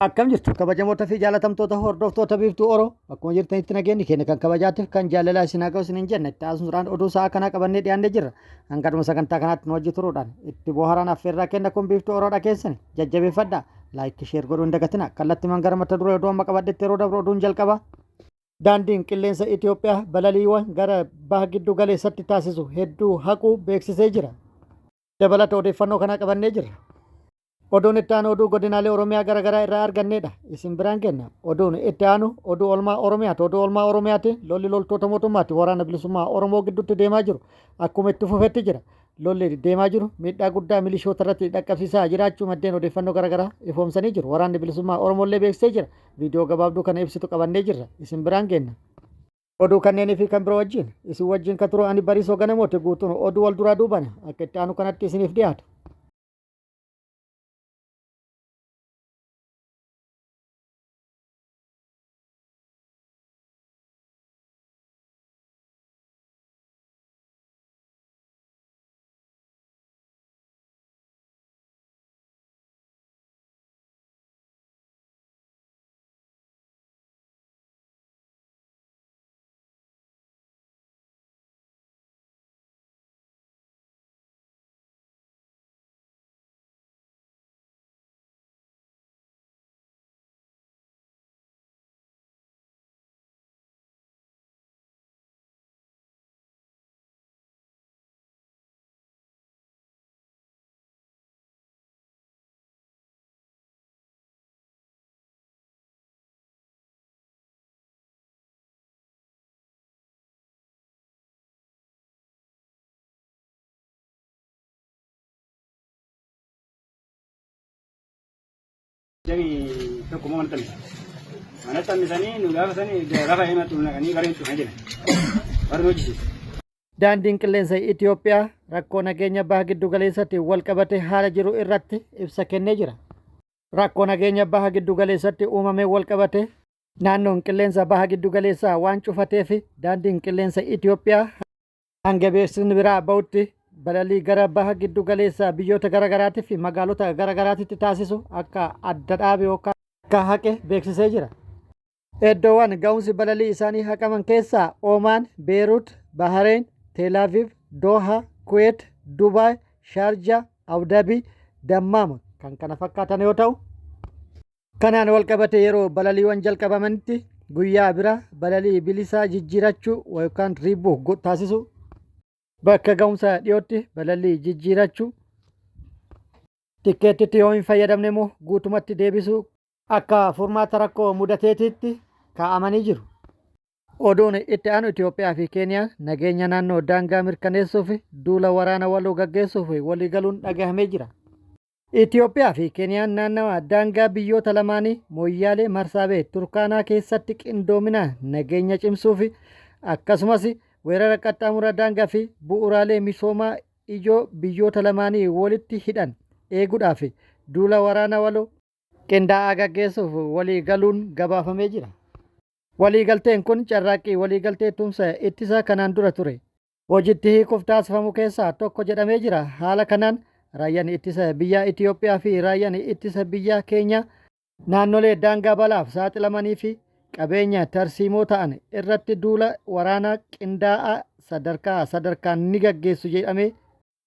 Akkam jirtu kabajamoota fi jaalatamtoota hordoftoota biiftuu Oroo akkuma jirtanitti nageenyi keenya kan kabajaatiif kan jaalalaa isin haa ga'u isin hin jenne itti haasofnaan oduu sa'a kanaa qabannee dhiyaannee jirra. Hangadhuma sagantaa kanaatti nu hojii turuudhaan itti bohaaraan affeerraa kenna kun biiftuu Oroodha keessani jajjabeeffadhaa laayikii sheer godhuu hin dagatina kallattii mangara mata duree oduu amma qabadhetti yeroo dabru oduun jalqaba. Daandiin qilleensa Itoophiyaa balaliiwwan gara baha giddu galeessatti taasisu hedduu haquu beeksisee jira. Dabalata odeeffannoo kanaa qabannee jirra. Oduun itti aanu oduu godinaalee Oromiyaa garaagaraa irraa arganneedha. Isin biraan kenna. Oduun itti aanu oduu oolmaa Oromiyaati. Oduu oolmaa Oromiyaati lolli loltoota mootummaatti waraana bilisummaa Oromoo gidduutti deemaa jiru. Akkuma itti fufetti jira. Lolli deemaa jiru miidhaa guddaa milishoota irratti dhaqqabsiisaa jiraachuu maddeen odeeffannoo garaagaraa ifoomsanii jiru. Waraanni bilisummaa Oromollee beeksisee jira. Viidiyoo gabaabduu kana ibsitu qabannee jirra. Isin biraan kenna. Oduu kanneenii fi kan biroo wajjin isin wajjin kan turu ani Bariisoo Ganamooti guutuun oduu wal duraa duubana akka itti aanu kanatti isiniif dhiyaatu. Jadi tokko mana tani. Mana tani sani nu gaafa himatu naqanii bareechu hin jedhan. Warri hojii. Daandiin qilleensa Itoophiyaa rakkoo nageenya baha giddu galeessatti wal qabatee haala jiru irratti ibsa kennee jira. Rakkoo nageenya baha giddu galeessatti uumamee wal qabatee naannoon qilleensa baha giddu galeessaa waan cufatee fi daandiin qilleensa Itoophiyaa hanga beeksisni biraa bahutti balalii gara baha giddu galeessaa biyyoota garaagaraatti fi magaalota garaagaraatti taasisu akka adda dhaabe yookaan akka haqe beeksisee jira. Iddoowwan ga'umsi balalii isaanii haqaman keessaa Oomaan, Beerut, Bahareen, Teelaaviv, Doohaa, Kuweet, Dubaay, Shaarjaa, Abudabii, Dammaam kan kana fakkaatan yoo ta'u kanaan wal qabate yeroo balaliiwwan jalqabamanitti guyyaa bira balalii bilisaa jijjiirachuu yookaan riibuu taasisu bakka ga'umsa dhiyootti balalii jijjiirachuu tikkeettitti yoo hin fayyadamne immoo guutumatti deebisuu akka furmaata rakkoo mudateetitti kaa'amanii jiru. Oduun itti aanu Itoophiyaa fi Keeniyaan nageenya naannoo daangaa mirkaneessuu fi duula waraana waloo gaggeessuuf waliigaluun dhagahamee jira. Itoophiyaa fi Keeniyaan naannawa daangaa biyyoota lamaanii Mooyyaalee Marsaabeet Turkaanaa keessatti qindoominaan nageenya cimsuu fi akkasumas weerara qaxxaamura daangaa fi bu'uuraalee misoomaa ijoo biyyoota lamaanii walitti hidhan eeguudhaaf duula waraana waloo qindaa'aa gaggeessuuf waliigaluun gabaafamee jira. Waliigalteen kun carraaqqii waliigaltee tumsa ittisa kanaan dura ture. Hojiitti hiikuuf taasifamu keessaa tokko jedhamee jira. Haala kanaan raayyaan ittisa biyyaa Itoophiyaa fi raayyaan ittisa biyyaa Keenyaa naannolee daangaa balaaf saaxilamanii fi qabeenya tarsiimoo ta'an irratti duula waraanaa qindaa'aa sadarkaan ni gaggeessu jedhamee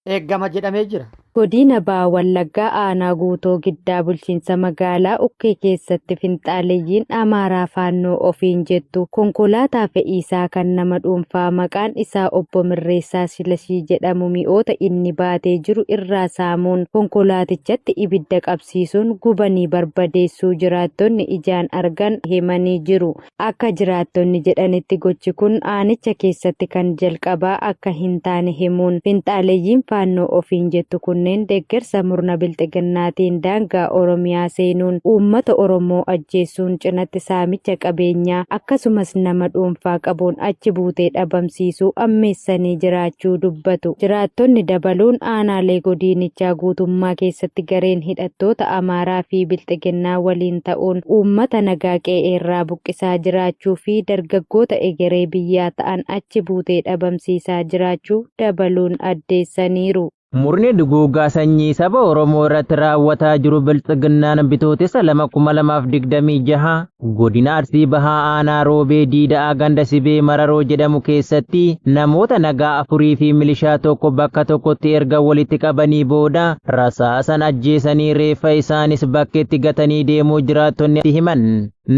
eeggama jedhamee jira. Godina Baha Wallaggaa aanaa guutoo giddaa bulchiinsa magaalaa Ukkee keessatti finxaaleeyyiin Amaaraa faannoo ofiin jettu konkolaataa fe'iisaa kan nama dhuunfaa maqaan isaa obbo Mirreessaa Silashii jedhamu mi'oota inni baatee jiru irraa saamuun konkolaatichatti ibidda qabsiisuun gubanii barbadeessuu jiraattonni ijaan argan himanii jiru. Akka jiraattonni jedhanitti gochi kun aanicha keessatti kan jalqabaa akka hin taane himuun finxaaleeyyiin faannoo ofiin jettu kun deeggarsa murna bilxiginnaatiin daangaa Oromiyaa seenuun uummata Oromoo ajjeesuun cinatti saamicha qabeenyaa akkasumas nama dhuunfaa qabuun achi buutee dhabamsiisuu ammeessanii jiraachuu dubbatu. Jiraattonni dabaluun aanaalee godiinichaa guutummaa keessatti gareen hidhattoota Amaaraa fi bilxiginnaa waliin ta'uun uummata nagaa qe'eerraa buqqisaa jiraachuu fi dargaggoota egeree biyyaa ta'an achi buutee dhabamsiisaa jiraachuu dabaluun addeessaniiru. Murni duguuggaa sanyii saba Oromoo irratti raawwataa jiru Biltsiginnaan bitootessa 2026 godina Arsii Bahaa Aanaa Roobee Diida'aa ganda Sibee Mararoo jedhamu keessatti namoota nagaa 4 fi milishaa tokko bakka tokkotti erga walitti qabanii booda rasaasan ajjeesanii reeffa isaanis bakkeetti gatanii deemuu jiraattonni himan.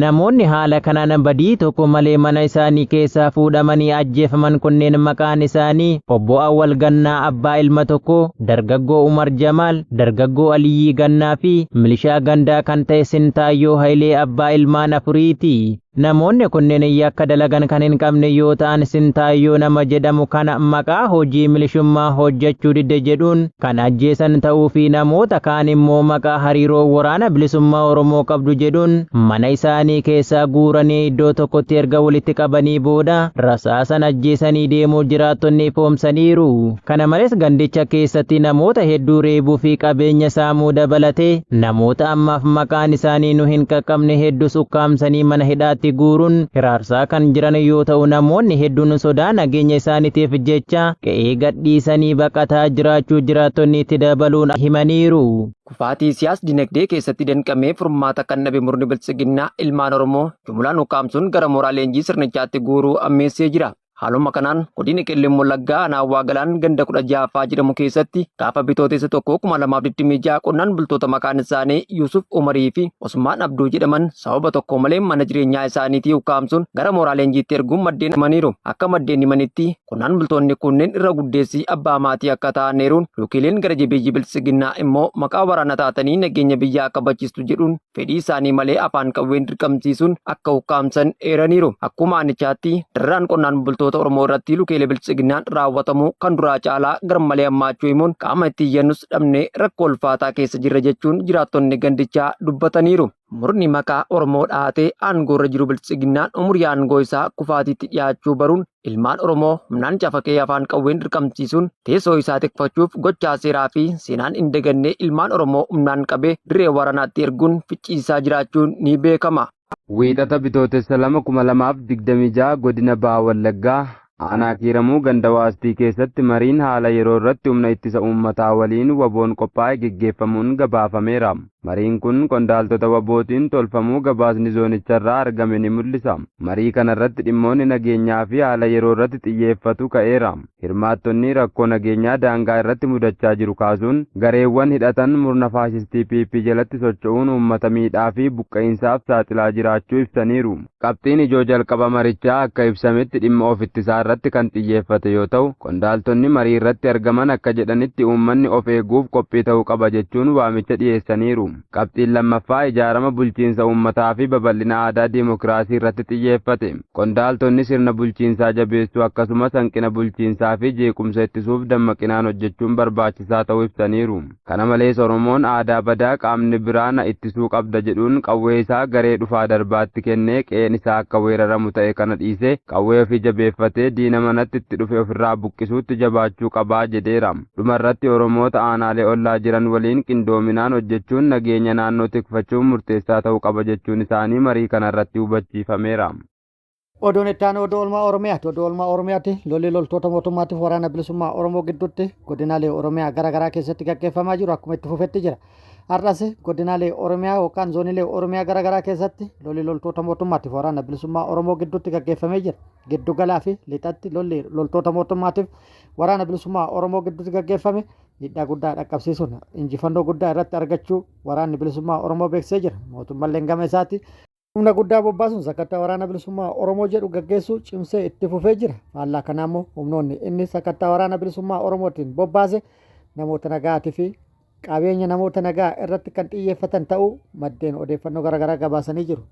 Namoonni haala kanaan badii tokko malee mana isaanii keessaa fuudhamanii ajjeefaman kunneen maqaan isaanii Obbo Awwal Gannaa Abbaa Ilma tokko, Dargaggoo Umar Jamaal, Dargaggoo Aliyyii Gannaa fi milishaa gandaa kan ta'e Sintaayyoo Hayilee Abbaa Ilmaan afuriiti. Namoonni kunneen yakka dalagan kan hin qabne yoo ta'an Sintaayyoo nama jedhamu kana maqaa hojii milishummaa hojjechuu didde jedhuun kan ajjeesan ta'uu fi namoota kaan immoo maqaa hariiroo waraana bilisummaa Oromoo qabdu jedhuun mana isaanii keessaa guuranii iddoo tokkotti erga walitti qabanii booda rasaasan ajjeesanii deemuu jiraattonni ifoomsaniiru. Kana malees gandicha keessatti namoota hedduu reebuu fi qabeenya saamuu dabalatee namoota ammaaf maqaan isaanii nu hin qaqqabne hedduus ukkaamsanii mana hidhaatti guuruun hiraarsaa kan jiran yoo ta'u namoonni hedduun sodaa nageenya isaaniitiif jecha qe'ee gadhiisanii baqataa jiraachuu jiraattonni itti dabaluun himaniiru. Kufaatii siyaas-dinagdee keessatti danqamee furmaata kan dhabe murni Biltsiginnaa ilmaan Oromoo jumlaan ukkaamsuun gara mooraa leenjii sirnichaatti guuruu ammeessee jira. Haaluma kanaan godina Qellem Wallaggaa Aanaa Galaan ganda 16ffaa jedhamu keessatti gaafa bitootessa 2026 qonnaan bultoota maqaan isaanii Yusuf Umarii fi Osmaan Abduu jedhaman sababa tokko malee mana jireenyaa isaaniitii ukkaamsuun gara mooraa leenjiitti erguun maddeen himaniiru. Akka maddeen himanitti qonnaan bultoonni kunneen irra guddeessii abbaa maatii akka ta'aniiruun yookiileen gara jabeeyyii Biltsiginnaa immoo maqaa waraana taatanii nageenya biyyaa kabachiistu jedhuun fedhii isaanii malee afaan qawween dirqamsiisuun akka ukkaamsan eeraniiru. Akkuma aanichaatti darraan qonnaan bultoota Oromoo irratti lukeelee Biltsiginnaan raawwatamu kan duraa caalaa garmalee hammaachuu himuun qaama itti iyyannus dhabnee rakkoo ulfaataa keessa jirra jechuun jiraattonni gandichaa dubbataniiru. Murni maqaa Oromoo dhahatee aangoorra jiru Biltsiginnaan umurii aangoo isaa kufaatiitti dhiyaachuu baruun ilmaan Oromoo humnaan cafaqee afaan qawween dirqamsiisuun teessoo isaa tikfachuuf gochaa seeraa fi seenaan hin dagannee ilmaan Oromoo humnaan qabee dirree waraanaatti erguun ficciisaa jiraachuun ni beekama. Wiixata bitootessa 2026 godina Bahaa Wallaggaa aanaa Kiiramuu ganda Waastii keessatti mariin haala yeroo irratti humna ittisa uummataa waliin waboon qophaa'e geggeeffamuun gabaafameera. Mariin kun qondaaltota wabootiin tolfamuu gabaasni zoonicharraa argame ni mul'isa. Marii kana irratti dhimmoonni nageenyaa fi haala yeroo irratti xiyyeeffatu ka'eera. Hirmaattonni rakkoo nageenyaa daangaa irratti mudachaa jiru kaasuun gareewwan hidhatan murna faashistii PP jalatti socho'uun uummata miidhaa fi buqqa'iinsaaf saaxilaa jiraachuu ibsaniiru. Qabxiin ijoo jalqaba marichaa akka ibsametti dhimma of ittisaa irratti kan xiyyeeffate yoo ta'u, qondaaltonni marii irratti argaman akka jedhanitti uummanni of eeguuf qophii ta'uu qaba jechuun waamicha dhiyeessaniiru. Qabxiin lammaffaa ijaarama bulchiinsa uummataa fi babal'ina aadaa diimokiraasii irratti xiyyeeffate. Qondaaltonni sirna bulchiinsaa jabeessuu akkasumas hanqina bulchiinsaa fi jeequmsa ittisuuf dammaqinaan hojjechuun barbaachisaa ta'uu ibsaniiru. Kana malees Oromoon aadaa badaa qaamni biraa na ittisuu qabda jedhuun qawwee isaa garee dhufaa darbaatti kennee qe'een isaa akka weeraramu ta'e kana dhiisee qawwee ofii jabeeffatee diina manatti itti dhufe ofirraa buqqisuutti jabaachuu qabaa jedheera. Dhumarratti Oromoota aanaalee ollaa jiran waliin qindoominaan hojjechuun nageenya naannoo tikfachuun murteessaa ta'uu qaba jechuun isaanii marii kana irratti hubachiifameera. Oduun itti aanu oduu oolmaa Oromiyaati. Oduu oolmaa Oromiyaatti lolli loltoota mootummaatiif waraana bilisummaa Oromoo gidduutti godinaalee Oromiyaa garaagaraa keessatti gaggeeffamaa jiru akkuma itti fufetti jira. Har'as godinaalee Oromiyaa yookaan zooniilee Oromiyaa garaagaraa keessatti lolli loltoota mootummaatiif waraana bilisummaa Oromoo gidduutti gaggeeffamee jira. Giddu galaa fi lixatti lolli loltoota mootummaatiif waraana bilisummaa Oromoo gidduutti gaggeeffame miidhaa guddaa dhaqqabsiisuun injifannoo guddaa irratti argachuu waraanni bilisummaa Oromoo beeksisee jira. Mootummaan gama isaatti humna guddaa bobbaasuun sakattaa waraana bilisummaa Oromoo jedhu gaggeessuu cimsee itti fufee jira. Faallaa kanaa immoo humnoonni inni sakattaa waraana bilisummaa Oromootiin bobbaase namoota nagaatii fi qabeenya namoota nagaa irratti kan xiyyeeffatan ta'uu maddeen odeeffannoo garaagaraa gabaasanii jiru.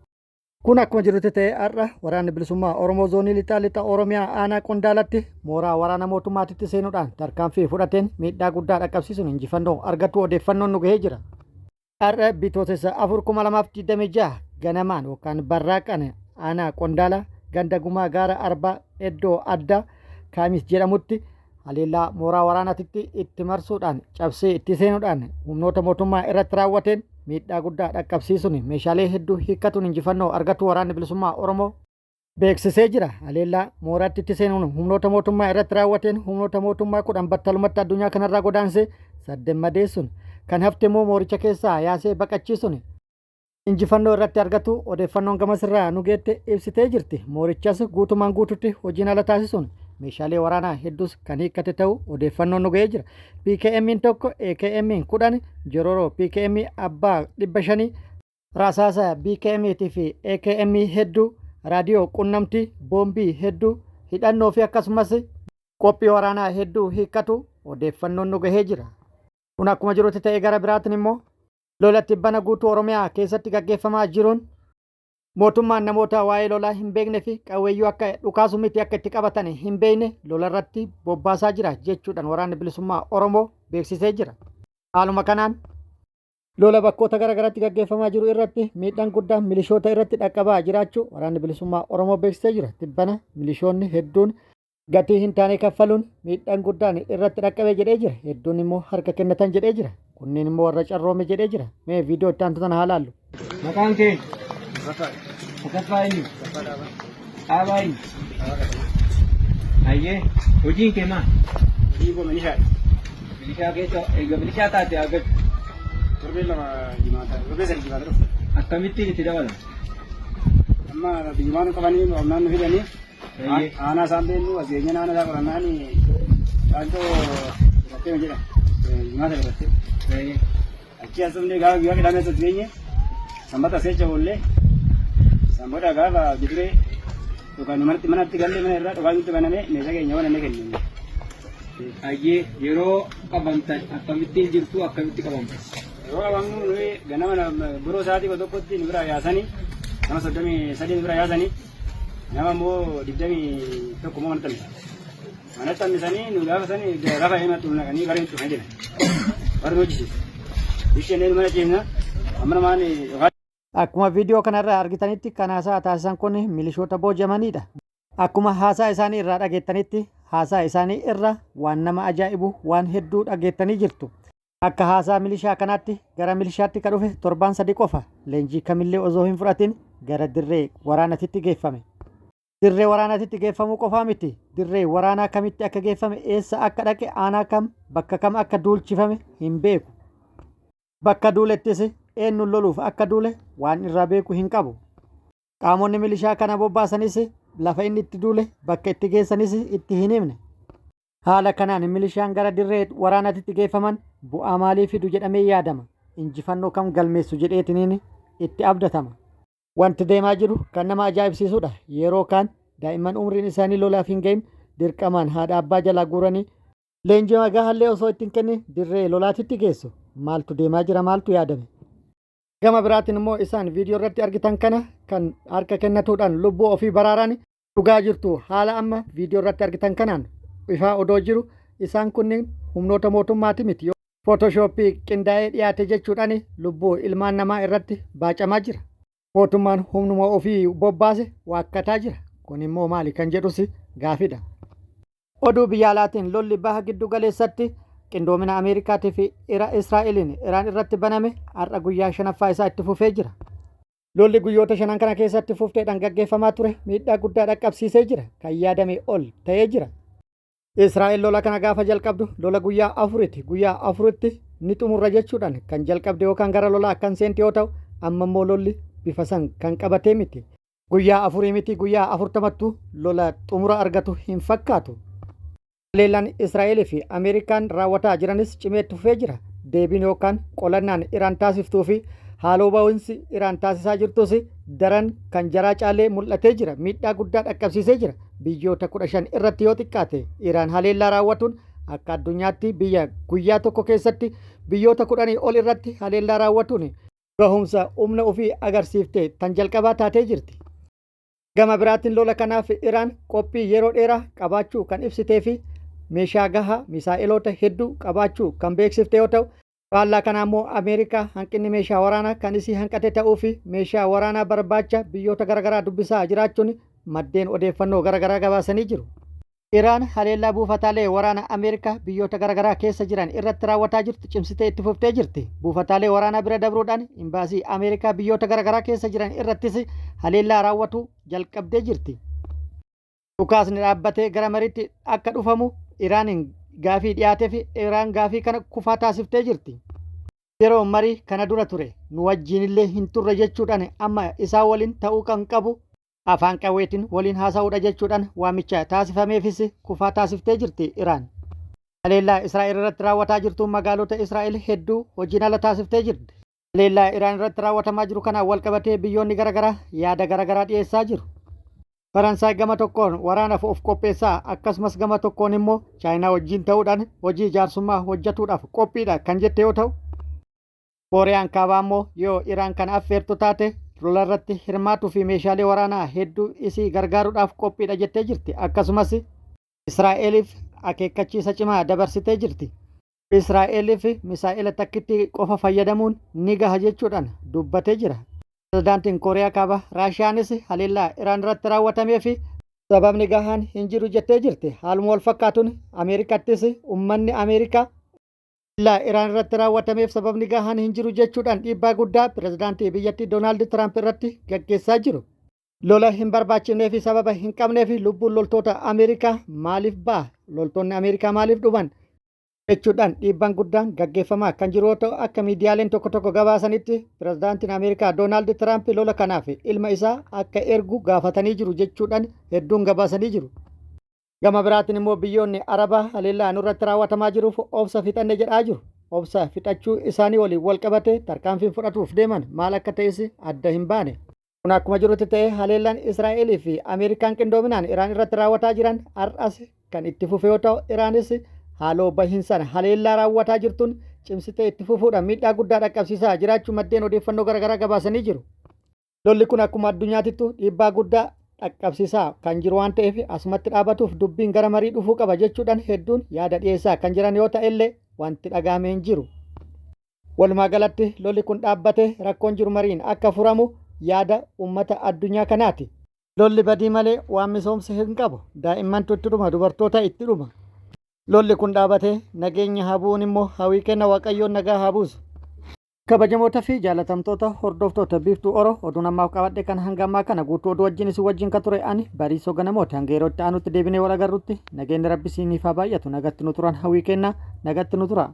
Kun akkuma jirutti ta'e har'a waraanni bilisummaa Oromoo zoonii lixa Oromiyaa aanaa Qondaalatti mooraa waraana mootummaatitti seenuudhaan tarkaanfii fudhateen miidhaa guddaa dhaqqabsiisuun injifannoo argatu odeeffannoon nu gahee jira. Har'a bitootessa 4/2026 ganamaan yookaan barraaqan aanaa Qondaala ganda gumaa gaara Arbaa iddoo addaa Kaamis jedhamutti haleellaa mooraa waraanaatitti itti marsuudhaan cabsee itti seenuudhaan humnoota mootummaa irratti raawwateen miidhaa guddaa dhaqqabsiisuun meeshaalee hedduu hiikkatuun injifannoo argatu waraanni bilisummaa Oromoo beeksisee jira. Haleellaa mooraatti itti seenuun humnoota mootummaa irratti raawwateen humnoota mootummaa 10 battalumatti addunyaa kanarraa godaansee 8 madeessuun kan hafte immoo mooricha keessaa yaasee baqachiisuun injifannoo irratti argatu odeeffannoon gamasirraa nu geette ibsitee jirti. Moorichas guutumaan guututti hojiin ala taasisuun meeshaalee waraanaa hedduus kan hiikkate ta'uu odeeffannoon nu ga'ee jira. PKM'n tokko AKM'n 10 jororoo PKM abbaa 500 rasaasa BKM'tii fi AKM hedduu raadiyoo qunnamtii boombii hedduu hidhannoo fi akkasumas qophii waraanaa hedduu hiikkatu odeeffannoon nu gahee jira. Kun akkuma jirutti ta'ee gara biraatiin immoo lolatti bana guutuu Oromiyaa keessatti gaggeeffamaa jiruun mootummaan namoota waa'ee lolaa hin beekne fi qawweeyyuu akka dhukaasu miti akka itti qabatan hin beekne lolarratti bobbaasaa jira jechuudhaan waraanni bilisummaa Oromoo beeksisee jira. Haaluma kanaan lola bakkoota garaagaraatti gaggeeffamaa jiru irratti miidhaan guddaan milishoota irratti dhaqqabaa jiraachuu waraanni bilisummaa Oromoo beeksisee jira. Tibbana milishoonni hedduun gatii hin taane kaffaluun miidhaan guddaan irratti dhaqqabee jedhee jira. Hedduun immoo harka kennatan jedhee jira. Kunneen immoo warra carroome jedhee jira. Mee viidiyoo itti aantu sana haa laallu. Maqaan kee? Asaffaa inni? Dhaabaa inni? Ayyee hojiin kee maal? Hojii koo milishaadha. Milishaa keessa egaa milishaa taate argatu. Torbee lama jimaata, torbee sadi jimaata dhufu. Akkamittiin itti dabalama? Amma jimaata qabanii humnaan nu fidanii aanaa isaan beellu as geenye aanaa isaa qorannaan waantoo godhattee jedha. Jimaata godhattee. Achi as dhufnee gaafa guyyaa qidhaamee as geenye sanbata seecha boollee sanbata gaafa jiduree yookaan manatti gallee mana irraa dhugaa nutti banamee meeshaa keenya waan inni kenname. Ayyee yeroo qabamtan akkamittiin jirtu akkamitti qabamtan? Yeroo qabamnu nuyi ganama biroo sa'aatii tokkotti nu bira yaasanii nama 33 nu bira yaasanii nama immoo 21 moo manatti manatti hammisanii nu gaafasanii rafa himatu naqanii gara hin tuufne jedhan. Warri hojjisiisu. Isheen mana ciimna amma namaan akkuma viidiyoo kanarraa argitanitti kan haasaa taasisan kun milishoota boojamanidha. Akkuma haasaa isaanii irraa dhageettanitti haasaa isaanii irra waan nama ajaa'ibu waan hedduu dhageettanii jirtu. Akka haasaa milishaa kanaatti gara milishaatti kan dhufe torbaan 3 qofa leenjii kamillee osoo hin fudhatin gara dirree waraanatitti geeffame. Dirree waraanatitti geeffamuu qofaa miti. Dirree waraanaa kamitti akka geeffame eessa akka dhaqe aanaa kam bakka kam akka duulchifame hin beeku. Bakka duulettis eenyuun loluuf akka duule waan irraa beeku hin qabu. Qaamonni milishaa kana bobbaasanis lafa inni itti duule bakka itti geessanis itti hin himne. Haala kanaan milishaan gara dirree waraanatitti geeffaman bu'aa maalii fidu jedhamee yaadama. Injifannoo kam galmeessu jedheetiniin itti abdatama. Wanti deemaa jiru kan nama ajaa'ibsiisudha. Yeroo kaan daa'imman umriin isaanii lolaaf hin ga'in dirqamaan haadha abbaa jalaa guuranii leenjii magaallee osoo ittiin kennin dirree lolaatitti geessu. Maaltu deemaa jira maaltu yaadame? Gama biraatiin immoo isaan viidiyoo irratti argitan kana kan harka kennatuudhaan lubbuu ofii baraaran dhugaa jirtu. Haala amma viidiyoo irratti argitan kanaan ifaa odoo jiru isaan kunniin humnoota mootummaati miti. Footooshooppii qindaa'ee dhiyaate jechuudhaan lubbuu ilmaan namaa irratti baacamaa jira. Mootummaan humnuma ofii bobbaase waakkataa jira. Kun immoo maali kan jedhus gaafidha. Oduu biyya alaatiin lolli baha giddu galeessatti qindoomina Ameerikaatii fi Israa'eliin Iraan irratti baname har'a guyyaa 5ffaa isaa itti fufee jira. Lolli guyyoota 5 kana keessatti fufteedhaan gaggeeffamaa ture miidhaa guddaa dhaqqabsiisee jira. Kan yaadame ol ta'ee jira. Israa'el lola kana gaafa jalqabdu lola guyyaa 4ti. Guyyaa 4tti ni xumurra jechuudhaan kan jalqabde yookaan gara lolaa akkan seenti yoo ta'u amma immoo lolli bifa san kan qabatee miti. Guyyaa 4 miti guyyaa 40mattu lola xumura argatu hin fakkaatu. Leellaan Israa'el fi Ameerikaan raawwataa jiranis cimeetti fufee jira. Deebiin yookaan qolannaan Iraan taasiftuu fi haaloo ba'insi Iraan taasisaa jirtus daran kan jaraa caalee mul'atee jira. Miidhaa guddaa dhaqqabsiisee jira. Biyyoota 15 irratti yoo xiqqaate Iraan haleellaa raawwatuun akka addunyaatti biyya guyyaa tokko keessatti biyyoota 10 ol irratti haleellaa raawwatuun gahumsa humna ofii agarsiiftee tan jalqabaa taatee jirti. Gama biraatiin lola kanaaf Iraan qophii yeroo dheeraa qabaachuu kan ibsitee fi meeshaa gahaa misaa'iloota hedduu qabaachuu kan beeksifte yoo ta'u faallaa kana immoo Ameerikaa hanqinni meeshaa waraanaa kan isii hanqate ta'uu fi meeshaa waraanaa barbaacha biyyoota garaagaraa dubbisaa jiraachuun maddeen odeeffannoo garaagaraa gabaasanii jiru. Iraan haleellaa buufataalee waraanaa Ameerikaa biyyoota garaagaraa keessa jiran irratti raawwataa jirtu cimsitee itti fuftee jirti. Buufataalee waraanaa bira dabruudhaan imbaasii Ameerikaa biyyoota garaagaraa keessa jiran irrattis haleellaa raawwatu jalqabdee jirti. Dhukaasni dhaabbatee gara mariitti akka dhufamu Iraaniin gaafii dhiyaatee fi Iraan gaafii kana kufaa taasiftee jirti. Yeroo marii kana dura ture nu wajjiinillee hin turre jechuudhaan amma isaa waliin ta'uu kan qabu afaan qawweetiin waliin haasa'uudha jechuudhaan waamicha taasifameefis kufaa taasiftee jirti Iraan. Haleellaa Israa'el irratti raawwataa jirtu magaalota Israa'el hedduu hojiin ala taasiftee jirti. Haleellaa Iraan irratti raawwatamaa jiru kanaan wal qabatee biyyoonni garaagaraa yaada garaagaraa dhiyeessaa jiru. Faransaay gama tokkoon waraanaaf of qopheessaa akkasumas gama tokkoon immoo Chaayinaa wajjin ta'uudhaan hojii jaarsummaa hojjetuudhaaf qophiidha kan jette yoo ta'u, Kooriyaan kaabaa immoo yoo Iraan kan affeertu taate lola irratti hirmaatuu fi meeshaalee waraanaa hedduu isii gargaaruudhaaf qophiidha jettee jirti. Akkasumas Israa'eliif akeekkachiisa cimaa dabarsitee jirti. Israa'eliif misaa'ila takkitti qofa fayyadamuun ni gaha jechuudhaan dubbatee jira. Pirezidaantiin Kooriyaa kaabaa Raashiyaanis haleellaa Iraan irratti raawwatamee fi sababni gahaan hin jiru jettee jirti. Haaluma wal fakkaatuun Ameerikattis uummanni Ameerikaa haleellaa Iraan irratti raawwatameef sababni gahaan hin jiru jechuudhaan dhiibbaa guddaa pirezidaantii biyyattii Doonaald Tiraamp irratti gaggeessaa jiru. Lola hin barbaachifnee fi sababa hin qabnee fi lubbuun loltoota Ameerikaa maaliif ba'a? Loltoonni Ameerikaa maaliif dhuman? Jechuudhaan dhiibbaan guddaan gaggeeffamaa kan jiru yoo ta'u, akka miidiyaaleen tokko tokko gabaasanitti pirezidaantiin Ameerikaa Doonaald Tiraamp lola kanaaf ilma isaa akka ergu gaafatanii jiru jechuudhaan hedduun gabaasanii jiru. Gama biraatiin immoo biyyoonni Arabaa haleellaa nurratti raawwatamaa jiruuf obsa fixanne jedhaa jiru. Obsa fixachuu isaanii waliin wal qabate tarkaanfiin fudhatuuf deeman maal akka ta'es adda hin baane. Kun akkuma jirutti ta'e haleellaan Israa'elii fi Ameerikaan qindoominaan Iraan irratti raawwataa jiran har'as kan itti fufe yoo ta'u, Iraanis haaloo bahiinsaan haleellaa raawwataa jirtuun cimsitee itti fufuudhaan miidhaa guddaa dhaqqabsiisaa jiraachuu maddeen odeeffannoo garaagaraa gabaasanii jiru. Lolli kun akkuma addunyaatittu dhiibbaa guddaa dhaqqabsiisaa kan jiru waan ta'eef asumatti dhaabatuuf dubbiin gara marii dhufuu qaba jechuudhaan hedduun yaada dhiyeessaa kan jiran yoo ta'e illee wanti dhagahamee hin jiru. Walumaa galatti lolli kun dhaabbatee rakkoon jiru mariin akka furamu yaada uummata addunyaa kanaati. Lolli badii malee waan misoomsa hin qabu. Daa'immantu itti dhuma, dubartoota itti dhuma. Lolli kun dhaabatee nageenya habuun immoo hawwii kenna Waaqayyoon nagaa haa buusu. Kabajamoota fi jaalatamtoota hordoftoota Biiftuu Oroo oduun ammaaf qabadhe kan hanga ammaa kana guutuu oduu wajjin isin wajjin kan ture ani Bariisoo Ganamooti. Hanga yerootti aanutti deebinee wal agarrutti nageenyi Rabbi isiniif haa baay'atu. Nagatti nu turan hawwii kenna, nagatti nu tura.